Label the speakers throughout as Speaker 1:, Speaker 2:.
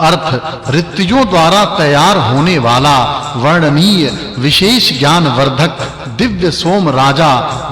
Speaker 1: अर्थ ऋतुजों द्वारा तैयार होने वाला वर्णनीय विशेष ज्ञान वर्धक दिव्य सोम राजा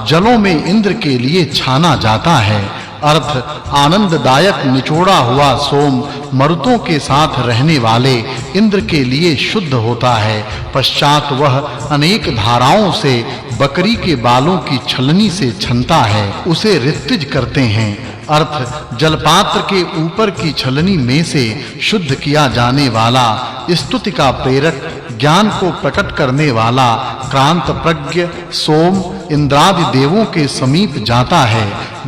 Speaker 1: जलों में इंद्र के लिए छाना जाता है। अर्थ आनंददायक निचोड़ा हुआ सोम मरुतों के साथ रहने वाले इंद्र के लिए शुद्ध होता है। पश्चात वह अनेक धाराओं से बकरी के बालों की छलनी से छनता है, उसे ऋत्विज करते हैं। अर्थ जलपात्र के ऊपर की छलनी में से शुद्ध किया जाने वाला, स्तुति का प्रेरक, ज्ञान को प्रकट करने वाला क्रांत प्रज्ञ सोम इंद्रादि देवों के समीप जाता है।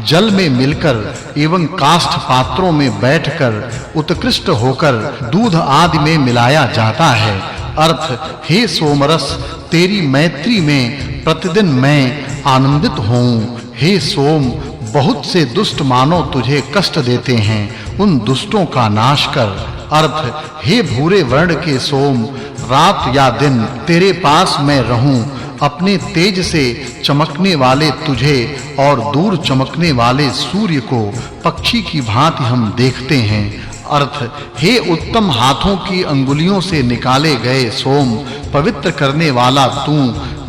Speaker 1: जल में मिलकर एवं काष्ठ पात्रों में बैठकर उत्कृष्ट होकर दूध आदि में मिलाया जाता है। अर्थ हे सोमरस, तेरी मैत्री में प्रतिदिन मैं आनंदित हूँ। हे सोम, बहुत से दुष्ट मानव तुझे कष्ट देते हैं, उन दुष्टों का नाश कर। अर्थ हे भूरे वर्ण के सोम, रात या दिन तेरे पास मैं रहूं। अपने तेज से चमकने वाले तुझे और दूर चमकने वाले सूर्य को पक्षी की भांति हम देखते हैं। अर्थ हे उत्तम हाथों की अंगुलियों से निकाले गए सोम, पवित्र करने वाला तू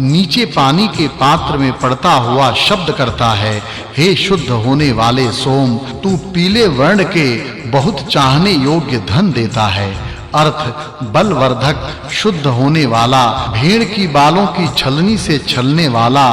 Speaker 1: नीचे पानी के पात्र में पड़ता हुआ शब्द करता है। हे शुद्ध होने वाले सोम, तू पीले वर्ण के बहुत चाहने योग्य धन देता है। अर्थ बलवर्धक, शुद्ध होने वाला, भेड़ की बालों की छलनी से छलने वाला,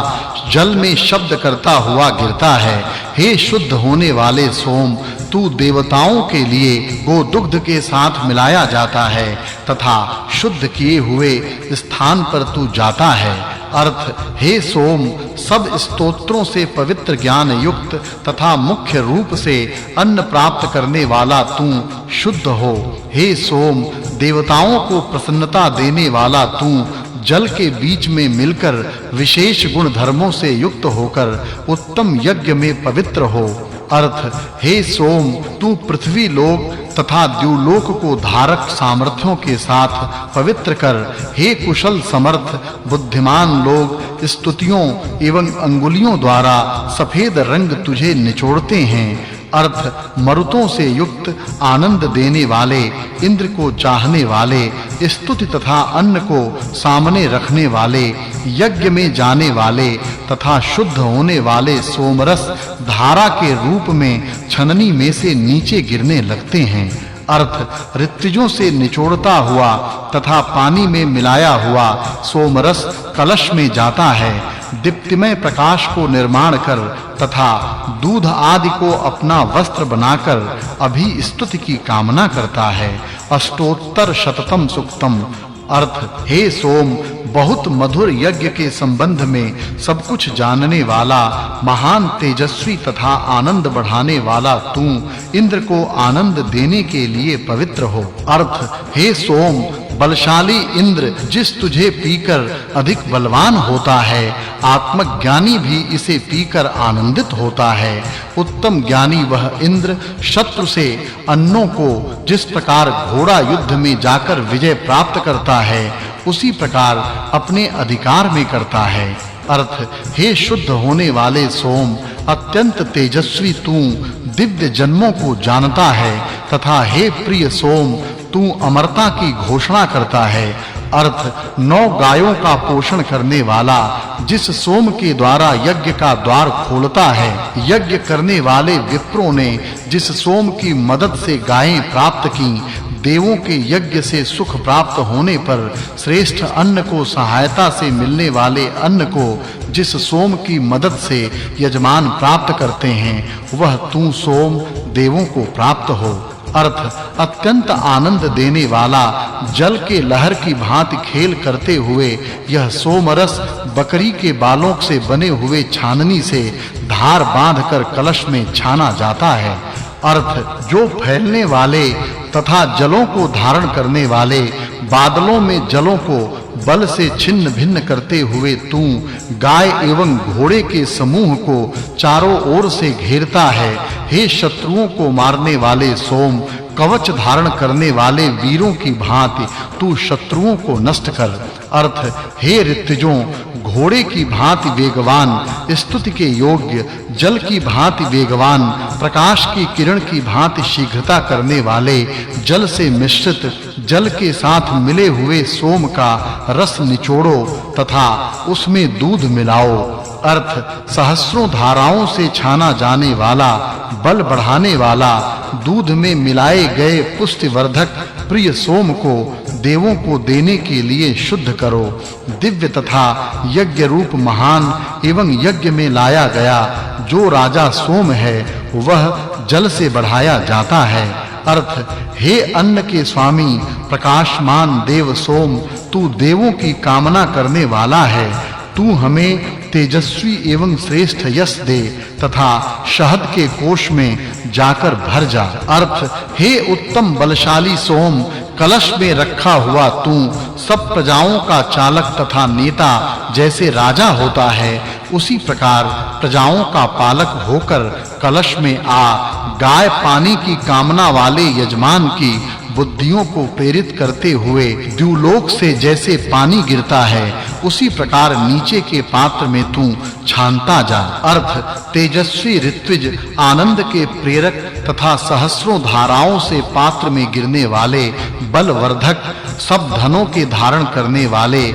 Speaker 1: जल में शब्द करता हुआ गिरता है। हे शुद्ध होने वाले सोम, तू देवताओं के लिए गोदुग्ध के साथ मिलाया जाता है तथा शुद्ध किए हुए स्थान पर तू जाता है। अर्थ हे सोम, सब स्तोत्रों से पवित्र ज्ञान युक्त तथा मुख्य रूप से अन्न प्राप्त करने वाला तू शुद्ध हो। हे सोम, देवताओं को प्रसन्नता देने वाला तू जल के बीच में मिलकर विशेष गुण धर्मों से युक्त होकर उत्तम यज्ञ में पवित्र हो। अर्थ हे सोम, तू पृथ्वी लोक तथा द्युलोक को धारक सामर्थ्यों के साथ पवित्र कर। हे कुशल समर्थ, बुद्धिमान लोग स्तुतियों एवं अंगुलियों द्वारा सफेद रंग तुझे निचोड़ते हैं। अर्थ मरुतों से युक्त, आनंद देने वाले, इंद्र को चाहने वाले, स्तुति तथा अन्न को सामने रखने वाले, यज्ञ में जाने वाले तथा शुद्ध होने वाले सोमरस धारा के रूप में छननी में से नीचे गिरने लगते हैं। अर्थ ऋतुजों से निचोड़ता हुआ तथा पानी में मिलाया हुआ सोमरस कलश में जाता है। दीप्तिमय प्रकाश को निर्माण कर तथा दूध आदि को अपना वस्त्र बनाकर अभी स्तुति की कामना करता है। अष्टोत्तर शततम सुक्तम। अर्थ हे सोम, बहुत मधुर यज्ञ के संबंध में सब कुछ जानने वाला, महान तेजस्वी तथा आनंद बढ़ाने वाला तू इंद्र को आनंद देने के लिए पवित्र हो। अर्थ हे सोम, बलशाली इंद्र जिस तुझे पीकर अधिक बलवान होता है, आत्मज्ञानी भी इसे पीकर आनंदित होता है। उत्तम ज्ञानी वह इंद्र शत्रु से अन्नों को जिस प्रकार घोड़ा युद्ध में जाकर विजय प्राप्त करता है, उसी प्रकार अपने अधिकार में करता है। अर्थ हे शुद्ध होने वाले सोम, अत्यंत तेजस्वी तू दिव्य जन्मों को जानता है तथा हे प्रिय सोम, तू अमरता की घोषणा करता है। अर्थ 9 गायों का पोषण करने वाला, जिस सोम के द्वारा यज्ञ का द्वार खोलता है, यज्ञ करने वाले विप्रों ने जिस सोम की मदद से गायें प्राप्त की, देवों के यज्ञ से सुख प्राप्त होने पर श्रेष्ठ अन्न को सहायता से मिलने वाले अन्न को जिस सोम की मदद से यजमान प्राप्त करते हैं, वह तू सोम देवों को प्राप्त हो। अर्थ अत्यंत आनंद देने वाला, जल के लहर की भांति खेल करते हुए यह सोमरस बकरी के बालों से बने हुए छाननी से धार बांधकर कलश में छाना जाता है। अर्थ जो फैलने वाले तथा जलों को धारण करने वाले, बादलों में जलों को बल से छिन्न भिन्न करते हुए तू गाय एवं घोड़े के समूह को चारों ओर से घेरता है। हे शत्रुओं को मारने वाले सोम, कवच धारण करने वाले वीरों की भांति तू शत्रुओं को नष्ट कर। अर्थ हे ऋत्विजों, घोड़े की भांति वेगवान, स्तुति के योग्य, जल की भांति वेगवान, प्रकाश की किरण की भांति शीघ्रता करने वाले, जल से मिश्रित, जल के साथ मिले हुए सोम का रस निचोड़ो तथा उसमें दूध मिलाओ। अर्थ सहस्रों धाराओं से छाना जाने वाला, बल बढ़ाने वाला, दूध में मिलाए गए पुष्टिवर्धक प्रिय सोम को देवों को देने के लिए शुद्ध करो। दिव्य तथा यज्ञ रूप महान एवं यज्ञ में लाया गया जो राजा सोम है, वह जल से बढ़ाया जाता है। अर्थ हे अन्न के स्वामी, प्रकाशमान देव सोम, तू देवों की कामना करने वाला है। तू हमें तेजस्वी एवं श्रेष्ठ यश दे तथा शहद के कोष में जाकर भर जा। अर्थ हे उत्तम बलशाली सोम, कलश में रखा हुआ तू सब प्रजाओं का चालक तथा नेता जैसे राजा होता है, उसी प्रकार प्रजाओं का पालक होकर कलश में आ। गाय पानी की कामना वाले यजमान की बुद्धियों को प्रेरित करते हुए द्युलोक से जैसे पानी गिरता है, उसी प्रकार नीचे के पात्र में तू छानता जा। अर्थ तेजस्वी ऋत्विज, आनंद के प्रेरक तथा सहस्रों धाराओं से पात्र में गिरने वाले, बलवर्धक, सब धनों के धारण करने वाले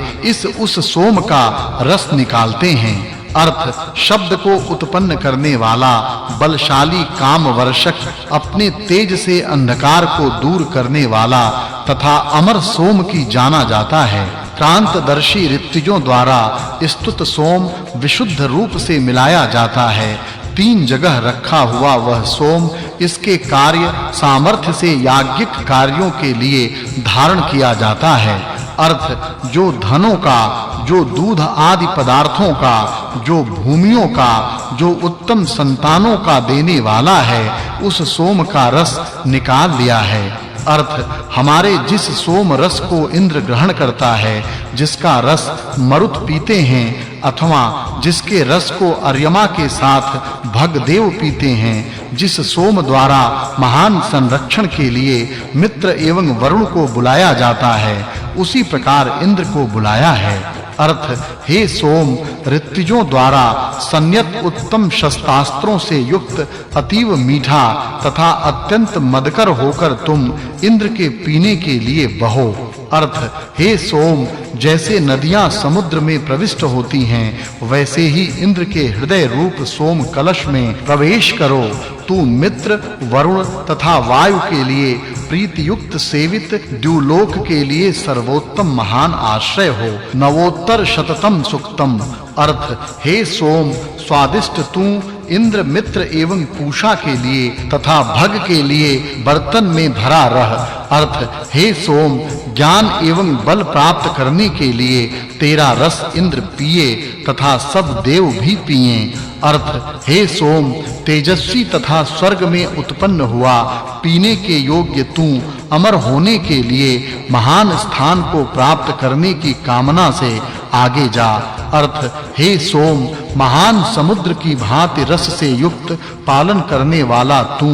Speaker 1: उस सोम का रस निकालते हैं। अर्थ शब्द को उत्पन्न करने वाला, बलशाली, काम वर्षक, अपने तेज से अंधकार को दूर करने वाला तथा अमर सोम की जाना जाता है। क्रांतदर्शी ऋत्विजों द्वारा स्तुत सोम विशुद्ध रूप से मिलाया जाता है। 3 जगह रखा हुआ वह सोम इसके कार्य सामर्थ्य से याज्ञिक कार्यों के लिए धारण किया जाता है। अर्थ जो धनों का, जो दूध आदि पदार्थों का, जो भूमियों का, जो उत्तम संतानों का देने वाला है, उस सोम का रस निकाल लिया है। अर्थ हमारे जिस सोम रस को इंद्र ग्रहण करता है, जिसका रस मरुत पीते हैं, अथवा जिसके रस को अर्यमा के साथ भगदेव पीते हैं, जिस सोम द्वारा महान संरक्षण के लिए मित्र एवं वरुण को बुलाया जाता है, उसी प्रकार इंद्र को बुलाया है। अर्थ हे सोम, ऋत्विजों द्वारा संयत उत्तम शस्त्रास्त्रों से युक्त अतीव मीठा तथा अत्यंत मदकर होकर तुम इंद्र के पीने के लिए बहो। अर्थ हे सोम, जैसे नदियां समुद्र में प्रविष्ट होती हैं, वैसे ही इंद्र के हृदय रूप सोम कलश में प्रवेश करो। तू मित्र, वरुण तथा वायु के लिए प्रीति युक्त सेवित, द्युलोक के लिए सर्वोत्तम महान आश्रय हो। नवोत्तर शततम सुक्तम। अर्थ हे सोम, स्वादिष्ट तू इंद्र, मित्र एवं पूषा के लिए तथा भग के लिए बर्तन में भरा रह। अर्थ हे सोम, ज्ञान एवं बल प्राप्त करने के लिए तेरा रस इंद्र पिए तथा सब देव भी पिएं। अर्थ हे सोम, तेजस्वी तथा स्वर्ग में उत्पन्न हुआ पीने के योग्य तू अमर होने के लिए महान स्थान को प्राप्त करने की कामना से आगे जा। अर्थ हे सोम, महान समुद्र की भांति रस से युक्त पालन करने वाला तू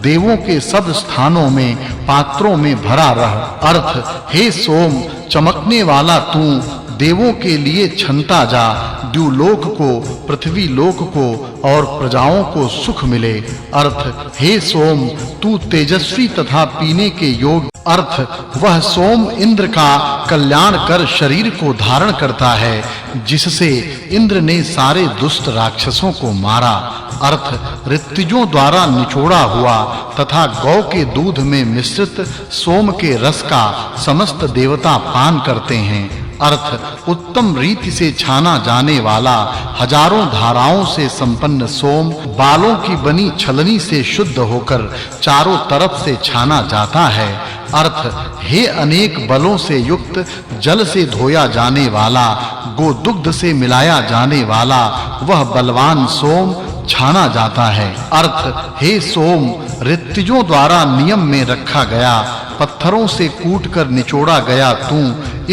Speaker 1: देवों के सब स्थानों में पात्रों में भरा रह। अर्थ हे सोम, चमकने वाला तू देवों के लिए छनता जा, द्युलोक को, पृथ्वी लोक को और प्रजाओं को सुख मिले। अर्थ हे सोम, तू तेजस्वी तथा पीने के योग्य। अर्थ वह सोम इंद्र का कल्याण कर शरीर को धारण करता है, जिससे इंद्र ने सारे दुष्ट राक्षसों को मारा। अर्थ ऋत्विजों द्वारा निचोड़ा हुआ तथा गौ के दूध में मिश्रित सोम के रस का समस्त देवता पान करते हैं। अर्थ उत्तम रीति से छाना जाने वाला हजारों धाराओं से संपन्न सोम बालों की बनी छलनी से शुद्ध होकर चारों तरफ से छाना जाता है। अर्थ हे अनेक बलों से युक्त जल से धोया जाने वाला, गोदुग्ध से मिलाया जाने वाला वह बलवान सोम छाना जाता है। अर्थ हे सोम, ऋत्विजों द्वारा नियम में रखा गया, पत्थरों से कूटकर निचोड़ा गया तू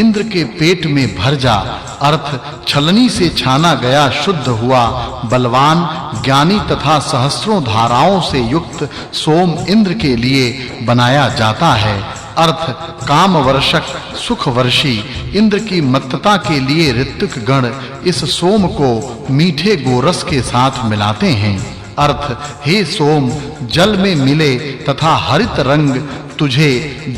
Speaker 1: इंद्र के पेट में भर जा। अर्थ छलनी से छाना गया शुद्ध हुआ बलवान, ज्ञानी तथा सहस्रों धाराओं से युक्त सोम इंद्र के लिए बनाया जाता है। अर्थ काम वर्षक सुख वर्षी इंद्र की मत्तता के लिए ऋत्विक गण इस सोम को मीठे गोरस के साथ मिलाते हैं। अर्थ हे सोम, जल में मिले तथा हरित रंग तुझे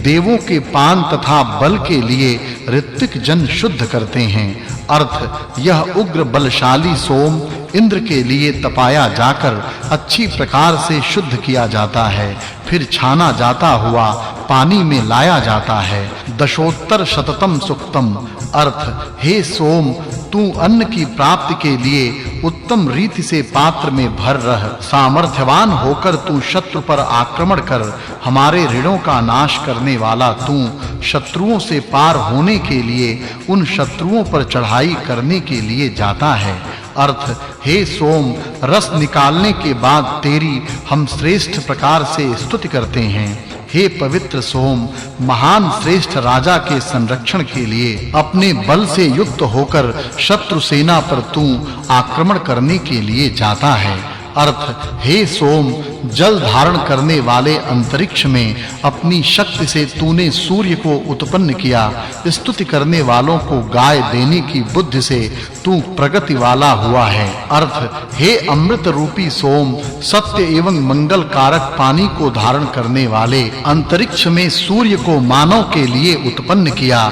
Speaker 1: देवों के पान तथा बल के लिए ऋत्विक जन शुद्ध करते हैं। अर्थ यह उग्र बलशाली सोम इंद्र के लिए तपाया जाकर अच्छी प्रकार से शुद्ध किया जाता है, फिर छाना जाता हुआ पानी में लाया जाता है। दशोत्तर शततम सुक्तम। अर्थ हे सोम, तू अन्न की प्राप्ति के लिए उत्तम रीति से पात्र में भर रह। सामर्थ्यवान होकर तू शत्रु पर आक्रमण कर हमारे ऋणों का नाश करने वाला तू शत्रुओं से पार होने के लिए उन शत्रुओं पर चढ़ाई करने के लिए जाता है। अर्थ हे सोम, रस निकालने के बाद तेरी हम श्रेष्ठ प्रकार से स्तुति करते हैं। हे पवित्र सोम, महान श्रेष्ठ राजा के संरक्षण के लिए अपने बल से युक्त होकर शत्रु सेना पर तू आक्रमण करने के लिए जाता है। अर्थ हे सोम, जल धारण करने वाले अंतरिक्ष में अपनी शक्ति से तूने सूर्य को उत्पन्न किया। स्तुति करने वालों को गाय देने की बुद्धि से तू प्रगति वाला हुआ है। अर्थ हे अमृत रूपी सोम, सत्य एवं मंगल कारक पानी को धारण करने वाले अंतरिक्ष में सूर्य को मानव के लिए उत्पन्न किया।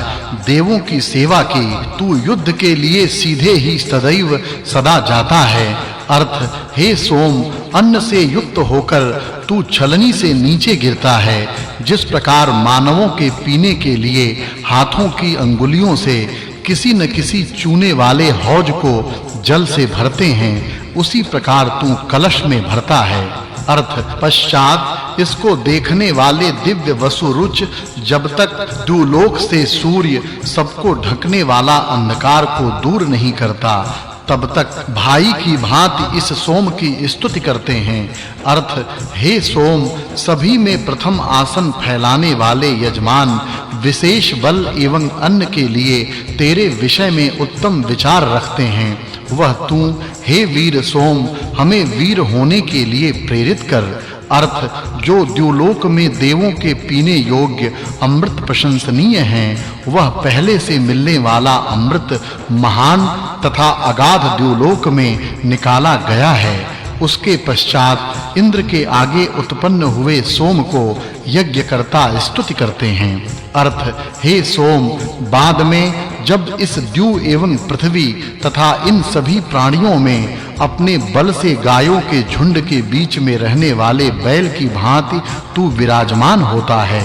Speaker 1: देवों की सेवा की तू युद्ध के लिए सीधे ही सदैव सदा जाता है। अर्थ हे सोम, अन्न से युक्त होकर तू छलनी से नीचे गिरता है। जिस प्रकार मानवों के पीने के लिए हाथों की अंगुलियों से किसी न किसी चूने वाले हौज को जल से भरते हैं, उसी प्रकार तू कलश में भरता है। अर्थ पश्चात इसको देखने वाले दिव्य वसुरुच जब तक द्युलोक से सूर्य सबको ढकने वाला अंधकार को दूर नहीं करता, तब तक भाई की भांति इस सोम की स्तुति करते हैं। अर्थ हे सोम, सभी में प्रथम आसन फैलाने वाले यजमान विशेष बल एवं अन्न के लिए तेरे विषय में उत्तम विचार रखते हैं। वह तू हे वीर सोम, हमें वीर होने के लिए प्रेरित कर। अर्थ जो द्युलोक में देवों के पीने योग्य अमृत प्रशंसनीय हैं, वह पहले से मिलने वाला अमृत महान तथा अगाध द्युलोक में निकाला गया है। उसके पश्चात इंद्र के आगे उत्पन्न हुए सोम को यज्ञकर्ता स्तुति करते हैं। अर्थ हे सोम, बाद में जब इस द्यु एवं पृथ्वी तथा इन सभी प्राणियों में अपने बल से गायों के झुंड के बीच में रहने वाले बैल की भांति तू विराजमान होता है।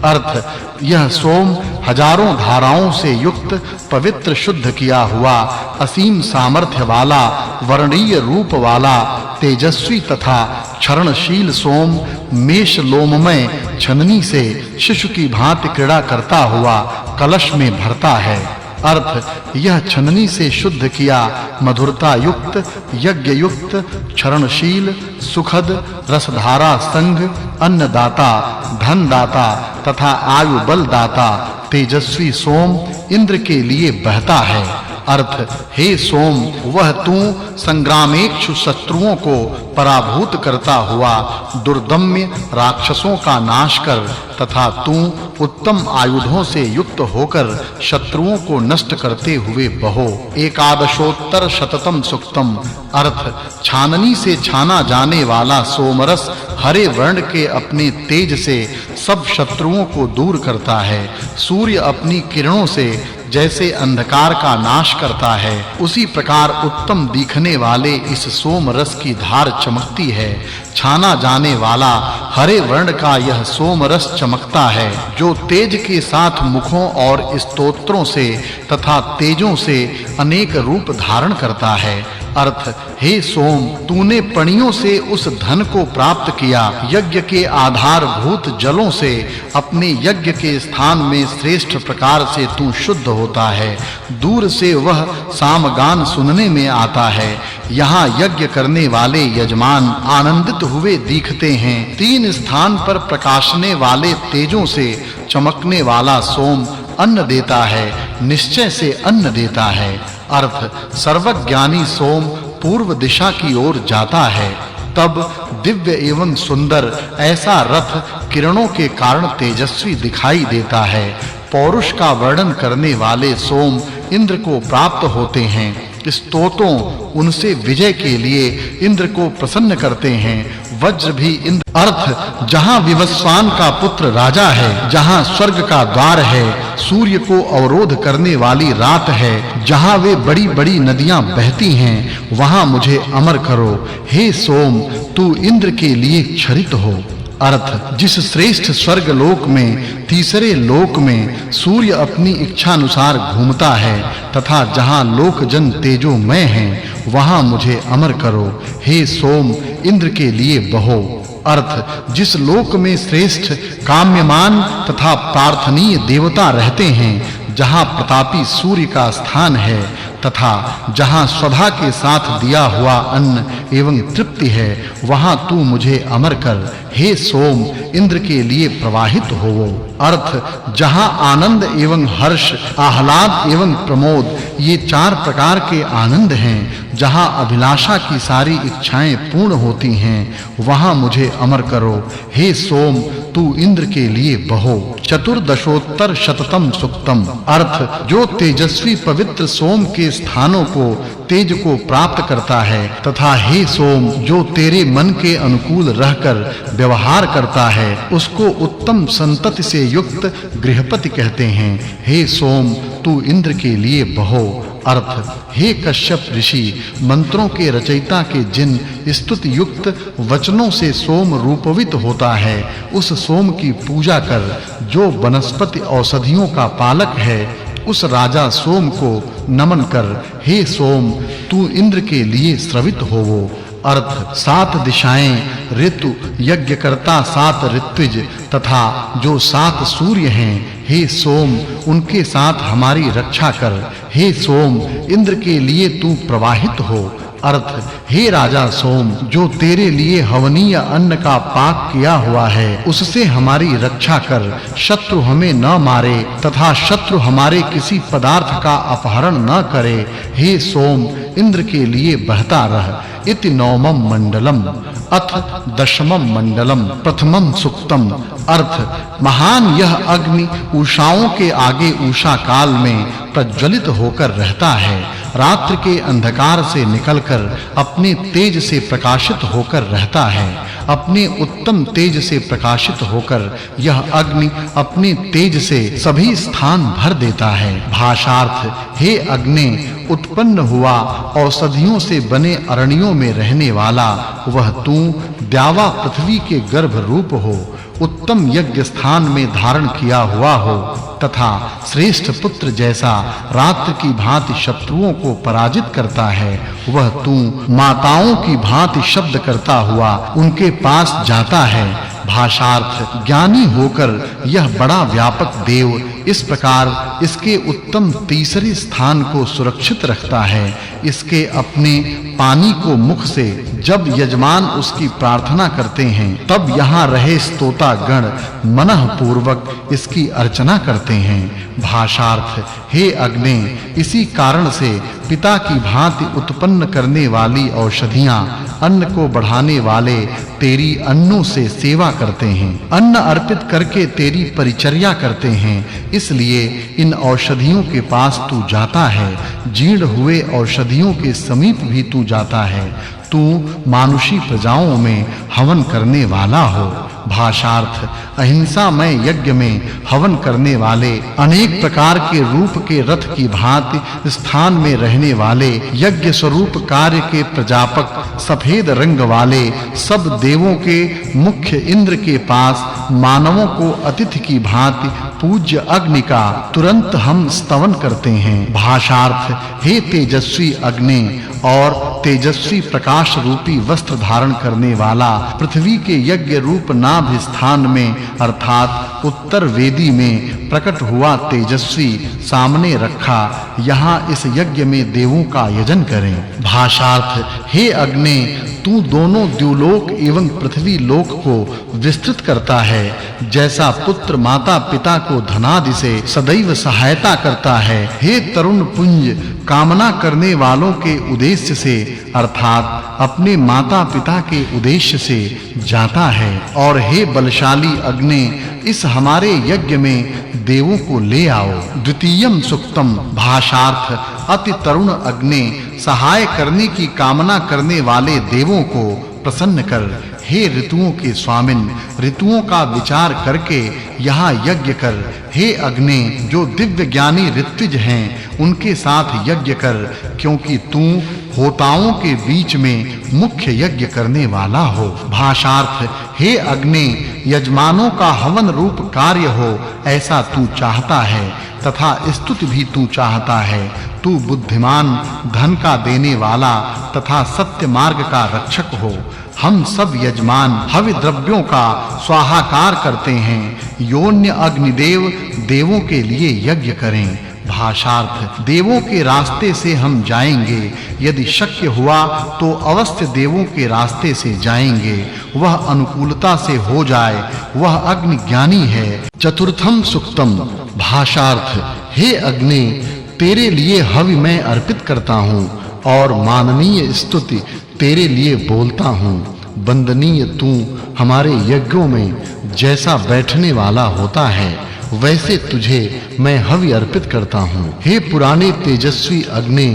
Speaker 1: अर्थ यह सोम हजारों धाराओं से युक्त पवित्र शुद्ध किया हुआ असीम सामर्थ्य वाला वर्णीय रूप वाला तेजस्वी तथा क्षरणशील सोम मेष लोममय छननी से शिशु की भांति क्रीड़ा करता हुआ कलश में भरता है। अर्थ यह छननी से शुद्ध किया मधुरता युक्त यज्ञ युक्त क्षरणशील सुखद रसधारा संघ अन्नदाता धनदाता तथा आयु बल दाता तेजस्वी सोम इंद्र के लिए बहता है। अर्थ हे सोम, वह तू संग्रामेक्षु शत्रुओं को पराभूत करता हुआ दुर्दम्य राक्षसों का नाश कर तथा तू उत्तम आयुधों से युक्त होकर शत्रुओं को नष्ट करते हुए बहो। एकादशोत्तर शततम सुक्तम। अर्थ छाननी से छाना जाने वाला सोमरस हरे वर्ण के अपने तेज से सब शत्रुओं को दूर करता है। सूर्य अपनी किरणों से जैसे अंधकार का नाश करता है, उसी प्रकार उत्तम दिखने वाले इस सोम रस की धार चमकती है। छाना जाने वाला हरे वर्ण का यह सोम रस चमकता है, जो तेज के साथ मुखों और स्तोत्रों से तथा तेजों से अनेक रूप धारण करता है। अर्थ हे सोम, तूने पणियों से उस धन को प्राप्त किया। यज्ञ के आधारभूत जलों से अपने यज्ञ के स्थान में श्रेष्ठ प्रकार से तू शुद्ध होता है। दूर से वह सामगान सुनने में आता है। यहाँ यज्ञ करने वाले यजमान आनंदित हुए दिखते हैं। तीन स्थान पर प्रकाशने वाले तेजों से चमकने वाला सोम अन्न देता है, निश्चय से अन्न देता है। अर्थ सर्वज्ञानी सोम पूर्व दिशा की ओर जाता है। तब दिव्य एवं सुंदर ऐसा रथ किरणों के कारण तेजस्वी दिखाई देता है। पौरुष का वर्णन करने वाले सोम इंद्र को प्राप्त होते हैं। स्तोतों उनसे विजय के लिए इंद्र को प्रसन्न करते हैं। वज्र भी इंद्र अर्थ जहां विवस्वान का पुत्र राजा है, जहां स्वर्ग का द्वार है, सूर्य को अवरोध करने वाली रात है, जहां वे बड़ी-बड़ी नदियां बहती हैं, वहां मुझे अमर करो। हे सोम, तू इंद्र के लिए क्षरित हो। अर्थ जिस श्रेष्ठ स्वर्ग लोक में, तीसरे लोक में सूर्य अपनी इच्छा अनुसार घूमता है तथा जहां लोक जन तेजोमय हैं, वहां मुझे अमर करो। हे सोम, इंद्र के लिए बहो। अर्थ जिस लोक में श्रेष्ठ काम्यमान तथा प्रार्थनीय देवता रहते हैं, जहां प्रतापी सूर्य का स्थान है तथा जहां स्वधा के साथ दिया हुआ अन्न एवं तृप्ति है, वहां तू मुझे अमर कर। हे सोम, इंद्र के लिए प्रवाहित होवो। अर्थ जहां आनंद एवं हर्ष, आह्लाद एवं प्रमोद ये चार प्रकार के आनंद हैं, जहां अभिलाषा की सारी इच्छाएं पूर्ण होती हैं, वहां मुझे अमर करो। हे सोम, तू इंद्र के लिए बहो। चतुर्दशोत्तर शततम सुक्तम। अर्थ जो तेजस्वी पवित्र सोम के स्थानों को, तेज को प्राप्त करता है तथा हे सोम, जो तेरे मन के अनुकूल रहकर व्यवहार करता है, उसको उत्तम संतति से युक्त गृहपति कहते हैं। हे सोम, तू इंद्र के लिए बहो। अर्थ हे कश्यप ऋषि, मंत्रों के रचयिता के जिन स्तुति युक्त वचनों से सोम रूपवित होता है, उस सोम की पूजा कर। जो वनस्पति औषधियों का पालक है, उस राजा सोम को नमन कर। हे सोम, तू इंद्र के लिए श्रवित होवो। अर्थ सात दिशाएं, ऋतु, यज्ञकर्ता सात ऋत्विज तथा जो सात सूर्य हैं, हे सोम, उनके साथ हमारी रक्षा कर। हे सोम, इंद्र के लिए तू प्रवाहित हो। अर्थ हे राजा सोम, जो तेरे लिए हवनीय अन्न का पाक किया हुआ है, उससे हमारी रक्षा कर। शत्रु हमें न मारे तथा शत्रु हमारे किसी पदार्थ का अपहरण न करे। हे सोम, इंद्र के लिए बहता रह। इति नवमं मंडलम। अथ दशमं मंडलम प्रथमं सुक्तम। अर्थ महान यह अग्नि उषाओं के आगे उषा काल में प्रज्वलित होकर रहता है। रात्रि के अंधकार से निकलकर अपने तेज से प्रकाशित होकर रहता है। अपने उत्तम तेज से प्रकाशित होकर यह अग्नि अपने तेज से सभी स्थान भर देता है। भाषार्थ हे अग्नि, उत्पन्न हुआ औषधियों से बने अरण्यों में रहने वाला वह तू द्यावा पृथ्वी के गर्भ रूप हो, उत्तम यज्ञ स्थान में धारण किया हुआ हो तथा श्रेष्ठ पुत्र जैसा रात्रि की भांति शत्रुओं को पराजित करता है, वह तू माताओं की भांति शब्द करता हुआ उनके पास जाता है। भाषार्थ ज्ञानी होकर यह बड़ा व्यापक देव इस प्रकार इसके उत्तम तीसरे स्थान को सुरक्षित रखता है। इसके अपने पानी को मुख से जब यजमान उसकी प्रार्थना करते हैं, तब यहाँ रहे स्तोता गण मनः पूर्वक इसकी अर्चना करते हैं। भाषार्थ हे अग्नि, इसी कारण से पिता की भांति उत्पन्न करने वाली औषधियां अन्न को बढ़ाने वाले तेरी अन्नों से सेवा करते हैं, अन्न अर्पित करके तेरी परिचर्या करते हैं। इसलिए इन औषधियों के पास तू जाता है, जीर्ण हुए औषधियों के समीप भी तू जाता है। तू मानुषी प्रजाओं में हवन करने वाला हो। भाषार्थ अहिंसामय यज्ञ में हवन करने वाले, अनेक प्रकार के रूप के रथ की भांति स्थान में रहने वाले, यज्ञ स्वरूप कार्य के प्रजापक, सफेद रंग वाले सब देवों के मुख्य इंद्र के पास मानवों को अतिथि की भांति पूज्य अग्नि का तुरंत हम स्तवन करते हैं। भाषार्थ हे तेजस्वी अग्नि और तेजस्वी प्रकाश रूपी वस्त्र धारण करने वाला, पृथ्वी के यज्ञ रूप नाभि स्थान में अर्थात उत्तर वेदी में प्रकट हुआ तेजस्वी सामने रखा, यहाँ इस यज्ञ में देवों का यजन करें। भाषार्थ हे अग्नि, तू दोनों द्युलोक एवं पृथ्वी लोक को विस्तृत करता है। जैसा पुत्र माता पिता को धनादि से सदैव सहायता करता है, हे तरुण पुंज, कामना करने वालों के उद्देश्य से अर्थात अपने माता-पिता के उद्देश्य से जाता है। और हे बलशाली अग्नि, इस हमारे यज्ञ में देवों को ले आओ। द्वितीयम सुक्तम भाषार्थ अति तरुण अग्नि, सहाय करने की कामना करने वाले देवों को प्रसन्न कर। हे ऋतुओं के स्वामिन, ऋतुओं का विचार करके यहाँ यज्ञ कर। हे अग्नि, जो दिव्य ज्ञानी ऋत्विज हैं उनके साथ यज्ञ कर, क्योंकि तू होताओं के बीच में मुख्य यज्ञ करने वाला हो। भाषार्थ हे अग्नि, यजमानों का हवन रूप कार्य हो ऐसा तू चाहता है तथा स्तुति भी तू चाहता है। तू बुद्धिमान, धन का देने वाला तथा सत्य मार्ग का रक्षक हो। हम सब यजमान हवि द्रव्यों का स्वाहाकार करते हैं। योन्य अग्निदेव देवों के लिए यज्ञ करें। भाषार्थ देवों के रास्ते से हम जाएंगे, यदि शक्य हुआ तो अवश्य देवों के रास्ते से जाएंगे। वह अनुकूलता से हो जाए, वह अग्नि ज्ञानी है। चतुर्थम सुक्तम भाषार्थ हे अग्नि, तेरे लिए हवि मैं अर्पित करता हूँ और माननीय स्तुति तेरे लिए बोलता हूँ। वंदनीय तू हमारे यज्ञों में जैसा बैठने वाला होता है वैसे तुझे मैं हवि अर्पित करता हूँ। हे पुराने तेजस्वी अग्नि,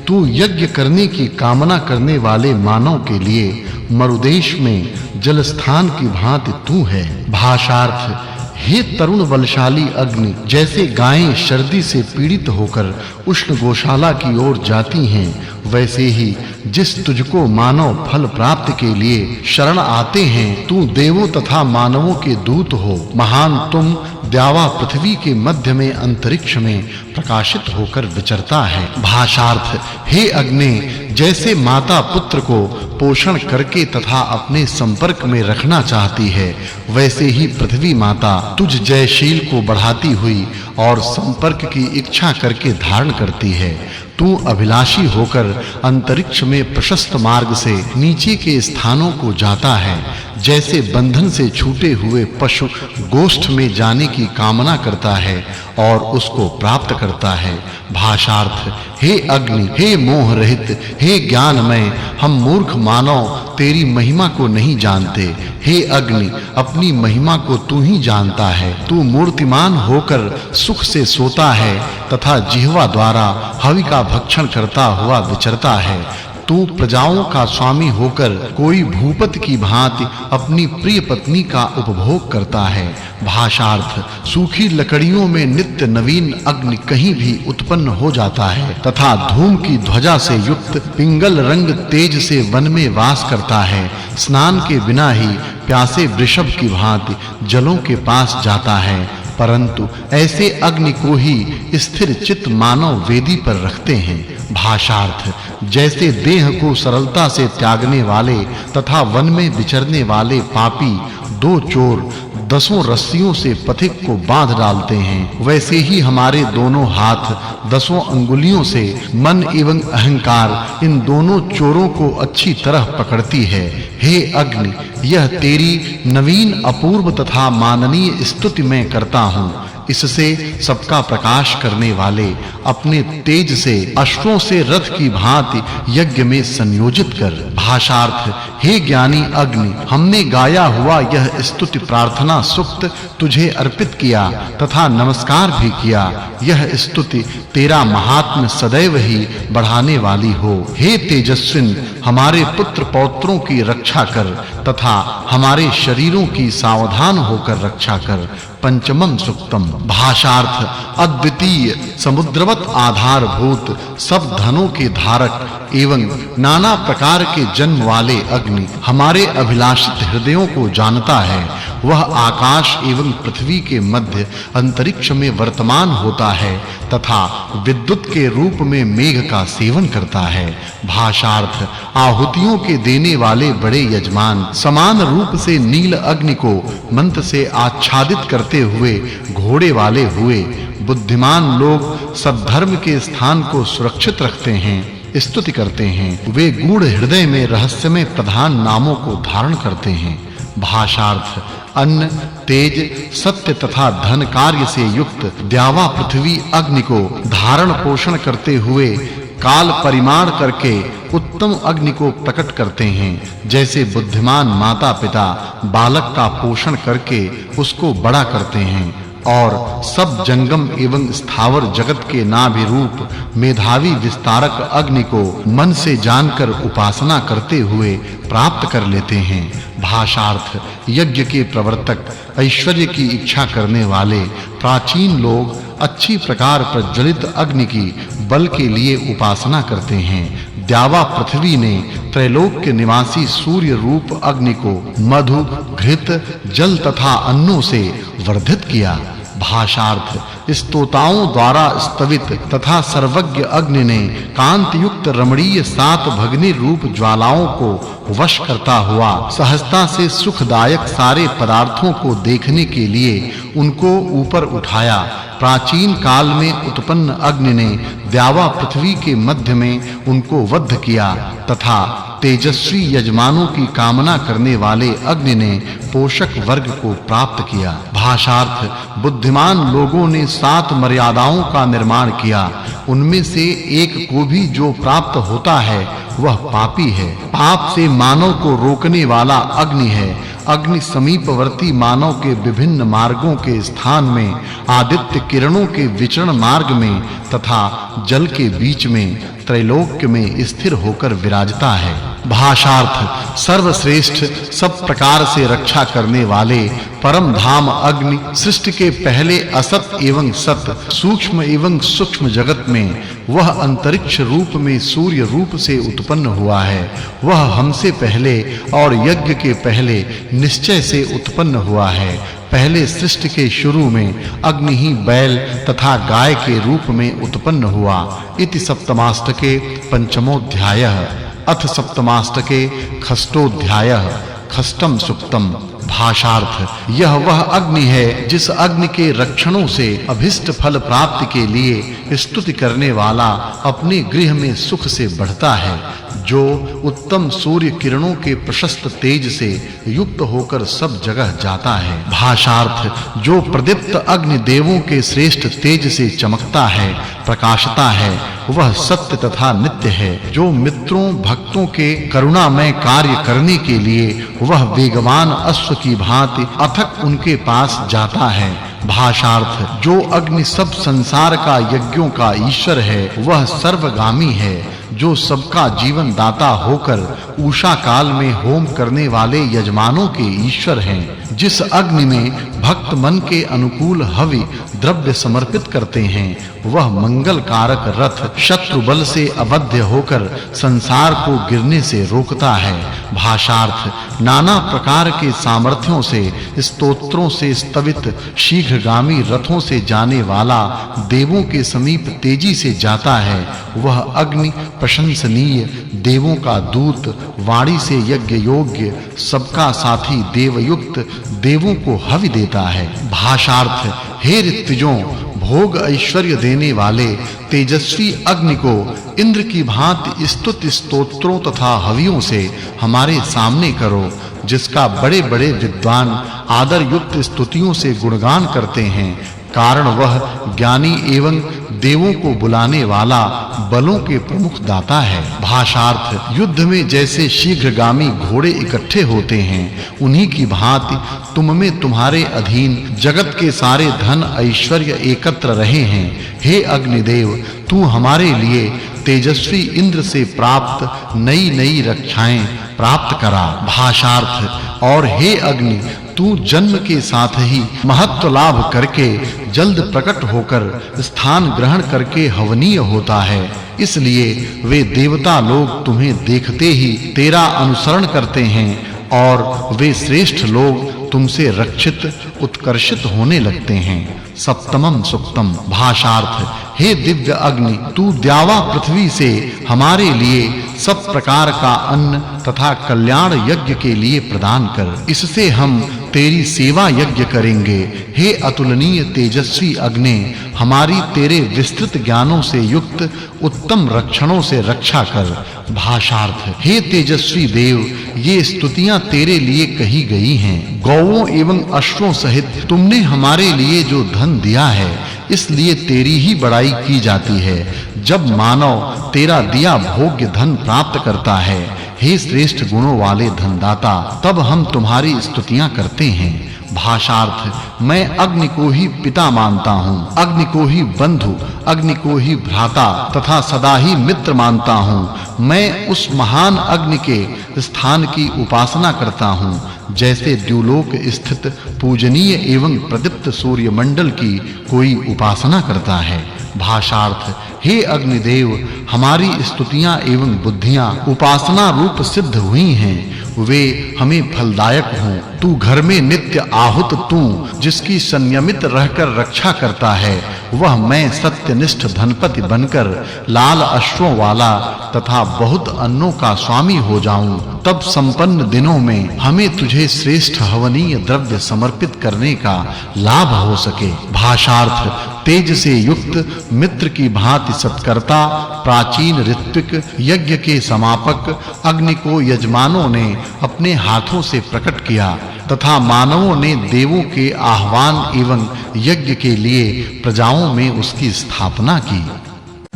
Speaker 1: तू यज्ञ करने की कामना करने वाले मानव के लिए मरुदेश में जलस्थान की भांति तू है। भाषार्थ हे तरुण बलशाली अग्नि, जैसे गायें सर्दी से पीड़ित होकर उष्ण गौशाला की ओर जाती हैं, वैसे ही जिस तुझको मानव फल प्राप्ति के लिए शरण आते हैं, तू देवों तथा मानवों के दूत हो। महान तुम द्यावा पृथ्वी के मध्य में अंतरिक्ष में प्रकाशित होकर विचरता है। भाषार्थ हे अग्नि, जैसे माता पुत्र को पोषण करके तथा अपने संपर्क में रखना चाहती है, वैसे ही पृथ्वी माता तुझ जयशील को बढ़ाती हुई और संपर्क की इच्छा करके धारण करती है। तू अभिलाषी होकर अंतरिक्ष में प्रशस्त मार्ग से नीचे के स्थानों को जाता है, जैसे बंधन से छूटे हुए पशु गोष्ठ में जाने की कामना करता है और उसको प्राप्त करता है। भाषार्थ हे अग्नि, हे मोह रहित, हे ज्ञानमय, हम मूर्ख मानव तेरी महिमा को नहीं जानते। हे अग्नि, अपनी महिमा को तू ही जानता है। तू मूर्तिमान होकर सुख से सोता है तथा जिह्वा द्वारा हवि का भक्षण करता हुआ विचरता है। तू प्रजाओं का स्वामी होकर कोई भूपति की भांति अपनी प्रिय पत्नी का उपभोग करता है। भाषार्थ सूखी लकड़ियों में नित्य नवीन अग्नि कहीं भी उत्पन्न हो जाता है तथा धूम की ध्वजा से युक्त पिंगल रंग तेज से वन में वास करता है। स्नान के बिना ही प्यासे वृषभ की भांति जलों के पास जाता है, परंतु ऐसे अग्नि को ही स्थिर चित्त मानव वेदी पर रखते हैं। भाषार्थ जैसे देह को सरलता से त्यागने वाले तथा वन में विचरने वाले पापी दो चोर 10 रस्सियों से पथिक को बांध डालते हैं, वैसे ही हमारे दोनों हाथ 10 अंगुलियों से मन एवं अहंकार इन दोनों चोरों को अच्छी तरह पकड़ती है। हे अग्नि, यह तेरी नवीन अपूर्व तथा माननीय स्तुति मैं करता हूँ। इससे सबका प्रकाश करने वाले अपने तेज से अश्वों से रथ की भांति यज्ञ में संयोजित कर। भाषार्थ हे ज्ञानी अग्नि, हमने गाया हुआ यह स्तुति प्रार्थना सूक्त तुझे अर्पित किया तथा नमस्कार भी किया। यह स्तुति तेरा महात्म्य सदैव ही बढ़ाने वाली हो। हे तेजस्विन, हमारे पुत्र पौत्रों की रक्षा कर तथा हमारे शरीरों की सावधान होकर रक्षा कर। पंचमम सुक्तम भाषार्थ अद्वितीय समुद्रवत आधारभूत सब धनों के धारक एवं नाना प्रकार के जन्म वाले अग्नि हमारे अभिलाषित हृदयों को जानता है। वह आकाश एवं पृथ्वी के मध्य अंतरिक्ष में वर्तमान होता है तथा विद्युत के रूप में मेघ का सेवन करता है। भाषार्थ आहुतियों के देने वाले बड़े यजमान समान रूप से नील अग्नि को मंत्र से आच्छादित करते हुए घोड़े वाले हुए बुद्धिमान लोग सद्धर्म के स्थान को सुरक्षित रखते हैं, स्तुति करते हैं। वे गूढ़ हृदय में रहस्यमय प्रधान नामों को धारण करते हैं। भाषार्थ अन्न तेज सत्य तथा धन कार्य से युक्त द्यावा पृथ्वी अग्नि को धारण पोषण करते हुए काल परिमाण करके उत्तम अग्नि को प्रकट करते हैं। जैसे बुद्धिमान माता-पिता बालक का पोषण करके उसको बड़ा करते हैं और सब जंगम एवं स्थावर जगत के नाभि रूप मेधावी विस्तारक अग्नि को मन से जानकर उपासना करते हुए प्राप्त कर लेते हैं। भाषार्थ यज्ञ के प्रवर्तक ऐश्वर्य की इच्छा करने वाले प्राचीन लोग अच्छी प्रकार प्रज्वलित अग्नि की बल के लिए उपासना करते हैं। द्यावा पृथ्वी ने त्रैलोक के निवासी सूर्य रूप अग्नि को मधु घृत जल तथा अन्नों से वर्धित किया। भाषार्थ स्तोताओं द्वारा स्तवित तथा सर्वज्ञ अग्नि ने कांति युक्त रमणीय सात भग्नि रूप ज्वालाओं को वश करता हुआ सहजता से सुखदायक सारे पदार्थों को देखने के लिए उनको ऊपर उठाया। प्राचीन काल में उत्पन्न अग्नि ने द्यावा पृथ्वी के मध्य में उनको वध किया तथा तेजस्वी यजमानों की कामना करने वाले अग्नि ने पोषक वर्ग को प्राप्त किया। भाषार्थ बुद्धिमान लोगों ने 7 मर्यादाओं का निर्माण किया। उनमें से एक को भी जो प्राप्त होता है वह पापी है। पाप से मानव को रोकने वाला अग्नि है। अग्नि समीपवर्ती मानव के विभिन्न मार्गों के स्थान में आदित्य किरणों के विचरण मार्ग में तथा जल के बीच में त्रैलोक्य में स्थिर होकर विराजता है। भाषार्थ सर्वश्रेष्ठ सब प्रकार से रक्षा करने वाले परम धाम अग्नि सृष्टि के पहले असत एवं सत सूक्ष्म एवं सूक्ष्म जगत में वह अंतरिक्ष रूप में सूर्य रूप से उत्पन्न हुआ है। वह हमसे पहले और यज्ञ के पहले निश्चय से उत्पन्न हुआ है। पहले सृष्टि के शुरू में अग्नि ही बैल तथा गाय के रूप में उत्पन्न हुआ। इति सप्तमाष्टके पंचमोऽध्यायः अथ सप्तमाष्टके खष्टोऽध्यायः खष्टम सुक्तम। भाषार्थ यह वह अग्नि है जिस अग्नि के रक्षणों से अभिष्ट फल प्राप्ति के लिए स्तुति करने वाला अपने गृह में सुख से बढ़ता है, जो उत्तम सूर्य किरणों के प्रशस्त तेज से युक्त होकर सब जगह जाता है। भाषार्थ जो प्रदीप्त अग्नि देवों के श्रेष्ठ तेज से चमकता है, प्रकाशता है, वह सत्य तथा नित्य है। जो मित्रों भक्तों के करुणामय कार्य करने के लिए वह वेगवान अश्व की भांति अथक उनके पास जाता है। भाषार्थ जो अग्नि सब संसार का यज्ञों का ईश्वर है, वह सर्वगामी है। जो सबका जीवन दाता होकर उषा काल में होम करने वाले यजमानों के ईश्वर हैं। जिस अग्नि में भक्त मन के अनुकूल हवि द्रव्य समर्पित करते हैं, वह मंगल कारक रथ शत्रु बल से अबध्य होकर संसार को गिरने से रोकता है। भाषार्थ नाना प्रकार के सामर्थ्यों से स्तोत्रों से स्तवित शीघ्रगामी रथों से जाने वाला देवों के समीप तेजी से जाता है। वह अग्नि प्रशंसनीय देवों का दूत, वाणी से यज्ञ योग्य, सबका साथी देवयुक्त देवों को हवि देता है। भाषार्थ हे ऋत्विजों, भोग ऐश्वर्य देने वाले तेजस्वी अग्नि को इंद्र की भांति स्तुति स्तोत्रों तथा हवियों से हमारे सामने करो, जिसका बड़े-बड़े विद्वान आदर युक्त स्तुतियों से गुणगान करते हैं। कारण वह ज्ञानी एवं देवों को बुलाने वाला बलों के प्रमुख दाता है। भाषार्थ युद्ध में जैसे शीघ्रगामी घोड़े इकट्ठे होते हैं, उन्हीं की भांति तुम में तुम्हारे अधीन जगत के सारे धन ऐश्वर्य एकत्र रहे हैं। हे अग्निदेव, तू हमारे लिए तेजस्वी इंद्र से प्राप्त नई-नई रक्षाएं प्राप्त करा। भाषार्थ और हे अग्नि, तू जन्म के साथ ही महत्व लाभ करके जल्द प्रकट होकर स्थान ग्रहण करके हवनीय होता है। इसलिए वे देवता लोग तुम्हें देखते ही तेरा अनुसरण करते हैं और वे श्रेष्ठ लोग तुमसे रक्षित उत्कर्षित होने लगते हैं। सप्तमम सुक्तम। भाषार्थ हे दिव्य अग्नि, तू द्यावा पृथ्वी से हमारे लिए सब प्रकार का अन्न तथा कल्याण यज्ञ के लिए प्रदान कर। इससे हम तेरी सेवा यज्ञ करेंगे। हे अतुलनीय तेजस्वी अग्नि, हमारी तेरे विस्तृत ज्ञानों से युक्त उत्तम रक्षणों से रक्षा कर। भाषार्थ, हे तेजस्वी देव, ये स्तुतियां तेरे लिए कही गई हैं। गौओं एवं अश्वों सहित तुमने हमारे लिए जो धन दिया है, इसलिए तेरी ही बड़ाई की जाती है। जब मानव तेरा दिया भोग्य धन प्राप्त करता है, हे श्रेष्ठ गुणों वाले धनदाता, तब हम तुम्हारी स्तुतियां करते हैं। भाषार्थ, मैं अग्नि को ही पिता मानता हूँ, अग्नि को ही बंधु, अग्नि को ही भ्राता तथा सदा ही मित्र मानता हूँ। मैं उस महान अग्नि के स्थान की उपासना करता हूँ, जैसे द्युलोक स्थित पूजनीय एवं प्रदीप्त सूर्य मंडल की कोई उपासना करता है। भाषार्थ, हे अग्निदेव, हमारी स्तुतियां एवं बुद्धियां उपासना रूप सिद्ध हुई हैं, वे हमें फलदायक हों। तू घर में नित्य आहुत, तू जिसकी संयमित रहकर रक्षा करता है, वह मैं सत्यनिष्ठ धनपति बनकर लाल अश्वों वाला तथा बहुत अन्नों का स्वामी हो जाऊं। तब संपन्न दिनों में हमें तुझे श्रेष्ठ हवनीय द्रव्य समर्पित करने का लाभ हो सके। भाषार्थ, तेज से युक्त मित्र की भांति सत्कर्ता, प्राचीन ऋत्विक यज्ञ के समापक अग्नि को यजमानों ने अपने हाथों से प्रकट किया तथा मानवों ने देवों के आह्वान एवं यज्ञ के लिए प्रजाओं में उसकी स्थापना की।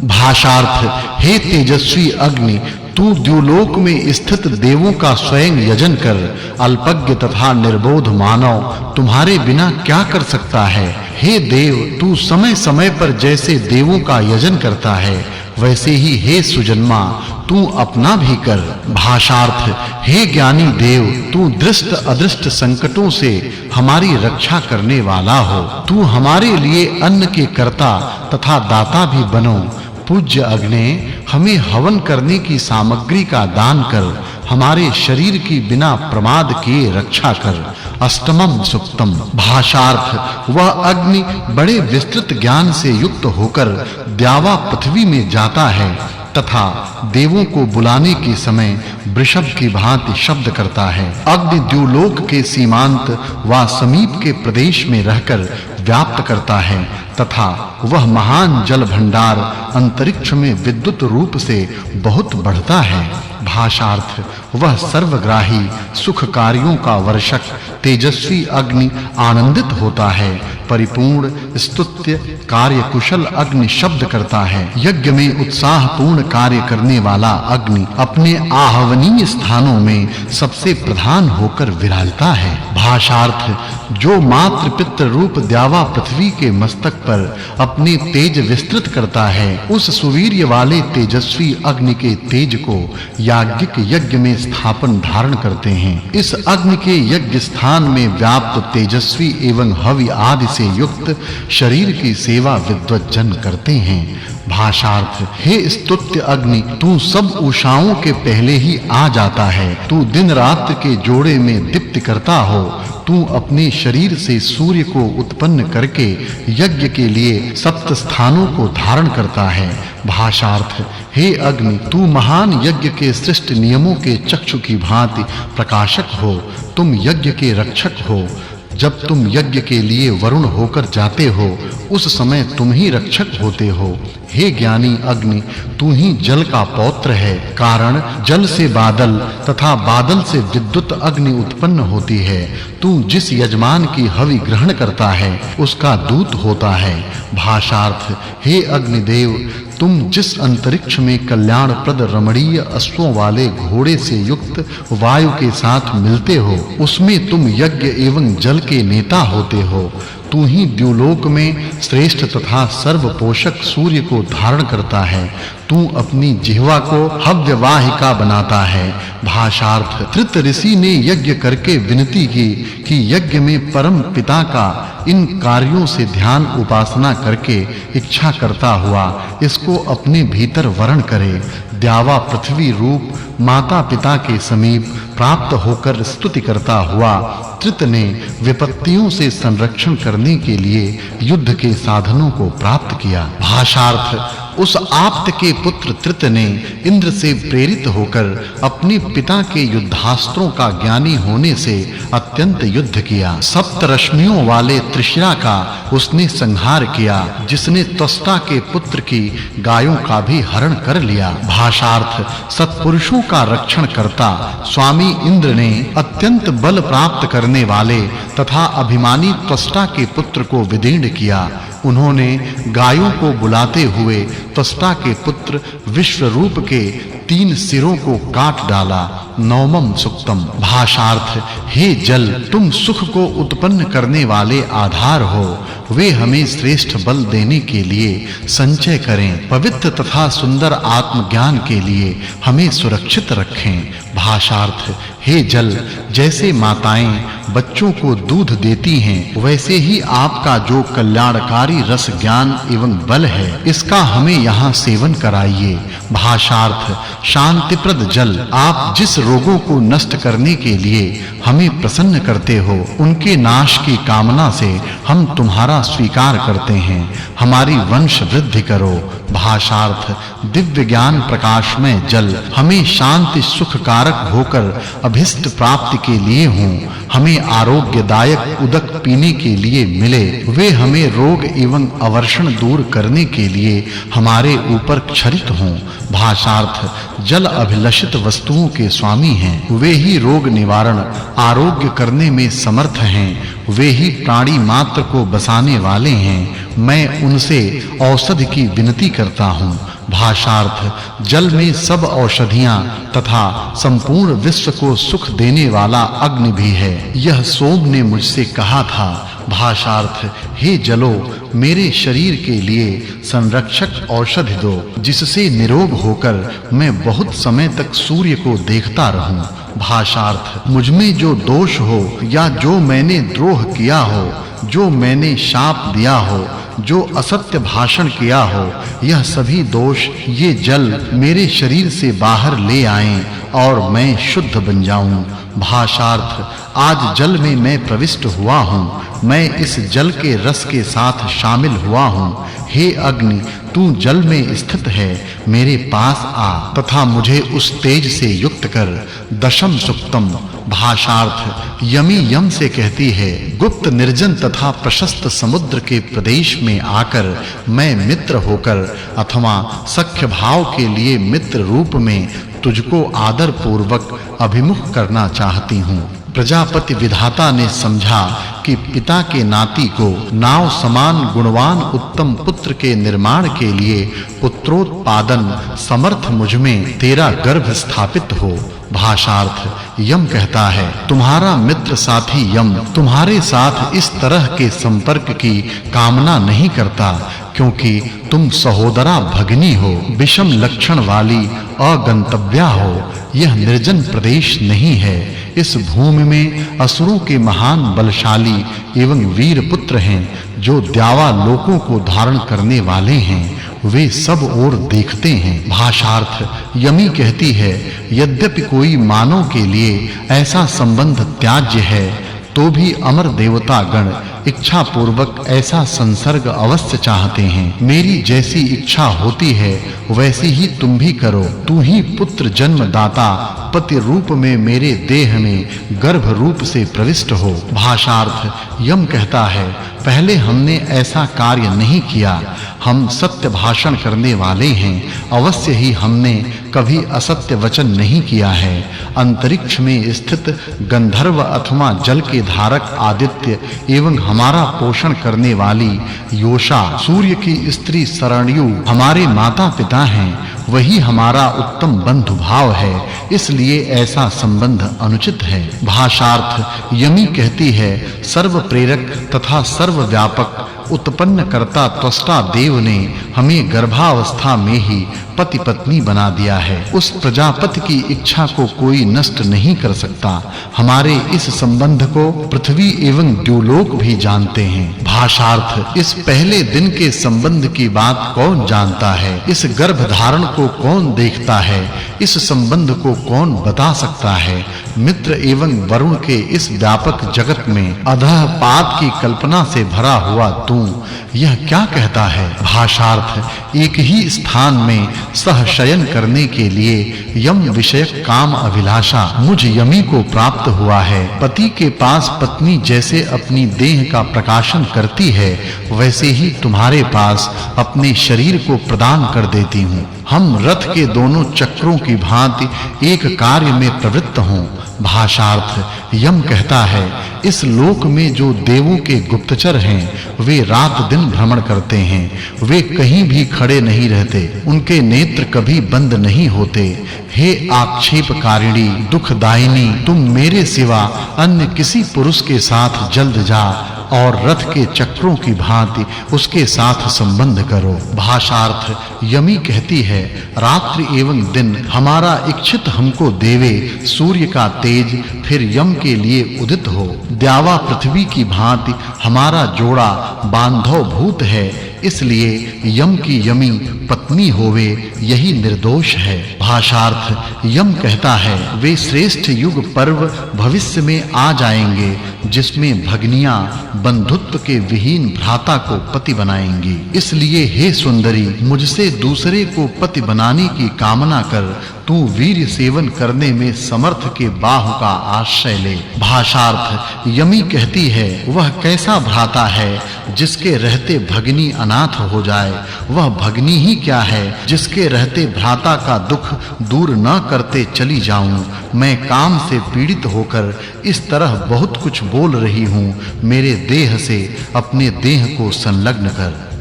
Speaker 1: भाषार्थ, हे तेजस्वी अग्नि, तू द्युलोक में स्थित देवों का स्वयं यजन कर। अल्पज्ञ तथा निर्बोध मानव तुम्हारे बिना क्या कर सकता है। हे देव, तू समय-समय पर जैसे देवों का यजन करता है, वैसे ही हे सुजन्मा, तू अपना भी कर। भाषार्थ, हे ज्ञानी देव, तू दृष्ट अदृष्ट संकटों से हमारी रक्षा करने वाला हो। तू हमारे लिए अन्न के कर्ता तथा दाता भी बनो। पूज्य अग्नि, हमें हवन करने की सामग्री का दान कर, हमारे शरीर की बिना प्रमाद किए रक्षा कर। अष्टमम सुक्तम। भाषार्थ, वह अग्नि बड़े विस्तृत ज्ञान से युक्त होकर द्यावा पृथ्वी में जाता है तथा देवों को बुलाने के समय वृषभ की भांति शब्द करता है। अग्नि द्युलोक के सीमांत व समीप के प्रदेश में रहकर व्याप्त करता है तथा वह महान जल भंडार अंतरिक्ष में विद्युत रूप से बहुत बढ़ता है। भाषार्थ, वह सर्वग्राही सुख कार्यों का वर्षक तेजस्वी अग्नि आनंदित होता है। परिपूर्ण स्तुत्य कार्य कुशल अग्नि शब्द करता है। यज्ञ में उत्साह पूर्ण कार्य करने वाला अग्नि अपने आहवनीय स्थानों में सबसे प्रधान होकर विराजता है। भाषार्थ, जो मातृ पितृ रूप द्यावा पृथ्वी के मस्तक पर अपने तेज विस्तृत करता है, उस सुवीर्य वाले तेजस्वी अग्नि के तेज को याज्ञिक यज्ञ में स्थापन धारण करते हैं। इस अग्नि के यज्ञ स्थान में व्याप्त तेजस्वी एवं हवि आदि से युक्त शरीर की सेवा विद्वत जन करते हैं। भाषार्थ, हे स्तुत्य अग्नि, तू सब उषाओं के पहले ही आ जाता है। तू दिन रात के जोड़े में दीप्ति करता हो। तू अपने शरीर से सूर्य को उत्पन्न करके यज्ञ के लिए सप्त स्थानों को धारण करता है। भाषार्थ, हे अग्नि, तू महान यज्ञ के सृष्ट नियमों के चक्षु की भांति प्रकाशक हो। तुम यज्ञ के रक्षक हो। जब तुम यज्ञ के लिए वरुण होकर जाते हो, उस समय तुम ही रक्षक होते हो। हे ज्ञानी अग्नि, तू ही जल का पौत्र है। कारण जल से बादल तथा बादल से विद्युत अग्नि उत्पन्न होती है। तू जिस यजमान की हवि ग्रहण करता है, उसका दूत होता है। भाषार्थ, हे अग्निदेव, तुम जिस अंतरिक्ष में कल्याणप्रद रमणीय अश्वों वाले घोड़े से युक्त वायु के साथ मिलते हो, उसमें तुम यज्ञ एवं जल के नेता होते हो। तू ही द्युलोक में श्रेष्ठ तथा सर्वपोषक सूर्य को धारण करता है। तू अपनी जिह्वा को हव्यवाहिका बनाता है। भाषार्थ, धृत ऋषि ने यज्ञ करके विनती की कि यज्ञ में परम पिता का इन कार्यों से ध्यान उपासना करके इच्छा करता हुआ इसको अपने भीतर वरण करे। द्यावा पृथ्वी रूप माता पिता के समीप प्राप्त होकर स्तुति करता हुआ त्रित ने विपत्तियों से संरक्षण करने के लिए युद्ध के साधनों को प्राप्त किया। भाषार्थ, उस आप्त के पुत्र त्रित ने इंद्र से प्रेरित होकर अपने पिता के युद्धास्त्रों का ज्ञानी होने से अत्यंत युद्ध किया। सप्त रश्मियों वाले त्रिशिरा का उसने संहार किया, जिसने त्वष्टा के पुत्र की गायों का भी हरण कर लिया। भाषार्थ सत्पुरुषों का रक्षण करता स्वामी इंद्र ने अत्यंत बल प्राप्त करने वाले तथा अभिमानी त्वष्टा के पुत्र को विदीर्ण किया। उन्होंने गायों को बुलाते हुए त्वष्टा के पुत्र विश्वरूप के 3 सिरों को काट डाला। नवमम सुक्तम। भाषार्थ हे जल, तुम सुख को उत्पन्न करने वाले आधार हो, वे हमें श्रेष्ठ बल देने के लिए संचय करें, पवित्र तथा सुंदर आत्मज्ञान के लिए हमें सुरक्षित रखें। भाषार्थ हे जल, जैसे माताएं बच्चों को दूध देती हैं, वैसे ही आपका जो कल्याणकारी रस ज्ञान एवं बल है, इसका हमें यहाँ सेवन कराइए। भाषार्थ शांतिप्रद जल, आप जिस रोगों को नष्ट करने के लिए हमें प्रसन्न करते हो, उनके नाश की कामना से हम तुम्हारा स्वीकार करते हैं, हमारी वंश वृद्धि करो। भाषार्थ दिव्य ज्ञान प्रकाशमय जल, हमें शांति सुख कारक होकर अभिष्ट प्राप्ति के लिए हों, हमें आरोग्यदायक उदक पीने के लिए मिले, वे हमें रोग एवं अवर्षण दूर करने के लिए हमारे ऊपर क्षरित हों। भाषार्थ जल अभिलषित वस्तुओं के स्वामी हैं, वे ही रोग निवारण आरोग्य करने में समर्थ हैं, वे ही प्राणी मात्र को बसाने वाले हैं, मैं उनसे औषधि की विनती करता हूँ। भाषार्थ जल में सब औषधियां तथा संपूर्ण विश्व को सुख देने वाला अग्नि भी है, यह सोम ने मुझसे कहा था। भाषार्थ हे जलो, मेरे शरीर के लिए संरक्षक औषधि दो, जिससे निरोग होकर मैं बहुत समय तक सूर्य को देखता रहूं। भाषार्थ मुझमें जो दोष हो या जो मैंने द्रोह किया हो, जो मैंने शाप दिया हो, जो असत्य भाषण किया हो, यह सभी दोष ये जल मेरे शरीर से बाहर ले आएं और मैं शुद्ध बन जाऊं। भाषार्थ आज जल में मैं प्रविष्ट हुआ हूँ, मैं इस जल के रस के साथ शामिल हुआ हूँ। हे अग्नि, तू जल में स्थित है, मेरे पास आ तथा मुझे उस तेज से युक्त कर। दशम सुक्तम। भाषार्थ यमी यम से कहती है, गुप्त निर्जन तथा प्रशस्त समुद्र के प्रदेश में आकर मैं मित्र होकर अथवा सख्य भाव के लिए मित्र रूप में तुझको आदर पूर्वक अभिमुख करना चाहती हूँ। प्रजापति विधाता ने समझा कि पिता के नाती को नाव समान गुणवान उत्तम पुत्र के निर्माण के लिए पुत्रोत्पादन समर्थ मुझमें तेरा गर्भ स्थापित हो। भाषार्थ यम कहता है, तुम्हारा मित्र साथी यम तुम्हारे साथ इस तरह के संपर्क की कामना नहीं करता, क्योंकि तुम सहोदरा भगिनी हो, विषम लक्षण वाली अगंतव्या हो। यह निर्जन प्रदेश नहीं है, इस भूमि में असुरों के महान बलशाली एवं वीर पुत्र हैं, जो द्यावा लोकों को धारण करने वाले हैं, वे सब ओर देखते हैं। भाषार्थ यमी कहती है, यद्यपि कोई मानव के लिए ऐसा संबंध त्याज्य है, तो भी अमर देवता गण इच्छा पूर्वक ऐसा संसर्ग अवश्य चाहते हैं। मेरी जैसी इच्छा होती है वैसी ही तुम भी करो। तू ही पुत्र जन्मदाता पति रूप में मेरे देह में गर्भ रूप से प्रविष्ट हो। भाषार्थ यम कहता है, पहले हमने ऐसा कार्य नहीं किया, हम सत्य भाषण करने वाले हैं, अवश्य ही हमने कभी असत्य वचन नहीं किया है। अंतरिक्ष में स्थित गंधर्व अथवा जल के धारक आदित्य एवं हमारा पोषण करने वाली योषा, सूर्य की स्त्री सरण्यु हमारे माता-पिता हैं, वही हमारा उत्तम बंधु भाव है, इसलिए ऐसा संबंध अनुचित है। भाषार्थ यमी कहती है, सर्व प्रेरक तथा सर्वव्यापक उत्पन्न करता त्वष्टा देव ने हमें गर्भावस्था में ही पति पत्नी बना दिया है। उस प्रजापति की इच्छा को कोई नष्ट नहीं कर सकता। हमारे इस संबंध को पृथ्वी एवं द्युलोक भी जानते हैं। भाषार्थ, इस पहले दिन के संबंध की बात कौन जानता है? इस गर्भ धारण को कौन देखता है? इस संबंध को कौन बता सकता है? मित्र एवं वरुण के इस व्यापक जगत में अधः पात की कल्पना से भरा हुआ तू यह क्या कहता है? भाषार्थ, एक ही स्थान में सहशयन करने के लिए यम विषयक काम अभिलाषा मुझ यमी को प्राप्त हुआ है। पति के पास पत्नी जैसे अपनी देह का प्रकाशन करती है, वैसे ही तुम्हारे पास अपने शरीर को प्रदान कर देती हूँ। हम रथ के दोनों चक्रों की भांति एक कार्य में प्रवृत्त हों। भाषार्थ, यम कहता है, इस लोक में जो देवों के गुप्तचर हैं, वे रात दिन भ्रमण करते हैं। वे कहीं भी खड़े नहीं रहते, उनके नेत्र कभी बंद नहीं होते। हे आक्षेपकारिणी, दुखदायिनी, तुम मेरे सिवा अन्य किसी पुरुष के साथ जल्द जा और रथ के चक्रों की भांति उसके साथ संबंध करो। भाषार्थ, यमी कहती है, रात्रि एवं दिन हमारा इच्छित हमको देवे। सूर्य का तेज फिर यम के लिए उदित हो। द्यावा पृथ्वी की भांति हमारा जोड़ा बांधव भूत है, इसलिए यम की यमी पत्नी होवे, यही निर्दोष है। भाषार्थ, यम कहता है, वे श्रेष्ठ युग पर्व भविष्य में आ जाएंगे, जिसमें भगनियां बंधुत्व के विहीन भ्राता को पति बनाएंगी। इसलिए हे सुंदरी, मुझसे दूसरे को पति बनाने की कामना कर तू वीर सेवन करने में समर्थ के बाहु का आश्रय ले। भाषार्थ, यमी कहती है, वह कैसा भ्राता है जिसके रहते भगनी अनाथ हो जाए? वह भगनी ही क्या है जिसके रहते भ्राता का दुख दूर न करते चली जाऊं? मैं काम से पीड़ित होकर इस तरह बहुत कुछ बोल रही हूं। मेरे देह से अपने देह को संलग्न कर।